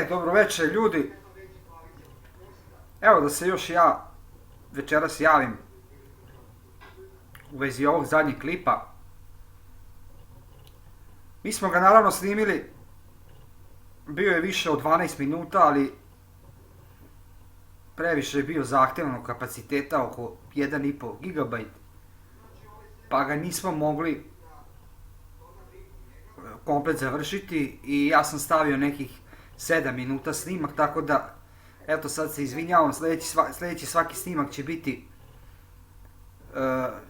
Dobro večer ljudi. Evo da se još ja večeras javim u vezi ovog zadnjeg klipa. Mi smo ga naravno snimili, bio je više od 12 minuta, ali previše je bio zahtevnog kapaciteta, oko 1,5 GB, pa ga nismo mogli komplet završiti i ja sam stavio nekih 7 minuta snimak, tako da eto sad se izvinjavam, sljedeći svaki snimak će biti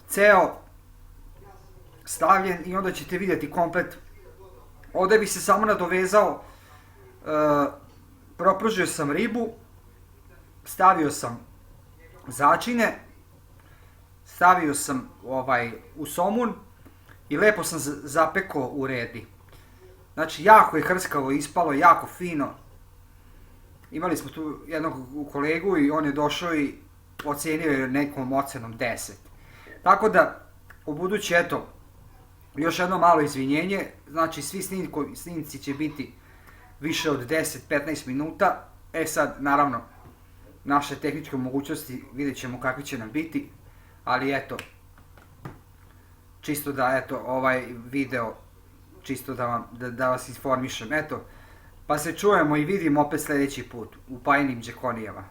ceo stavljen i onda ćete vidjeti komplet. Ovdje bi se samo nadovezao, propržio sam ribu, stavio sam začine, stavio sam u somun i lepo sam zapekao u redi. Znači jako je hrskavo ispalo, jako fino. Imali smo tu jednog kolegu i on je došao i ocijenio je nekom ocenom 10. Tako da, u budući, eto, još jedno malo izvinjenje. Znači svi snimci će biti više od 10-15 minuta. Sad, naravno, naše tehničke mogućnosti vidjet ćemo kakvi će nam biti. Ali eto, čisto da, eto, ovaj video, čisto da vas informišem. Eto, pa se čujemo i vidimo opet sljedeći put u Pajnim Džekonijama.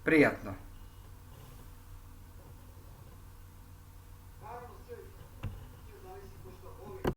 Prijatno.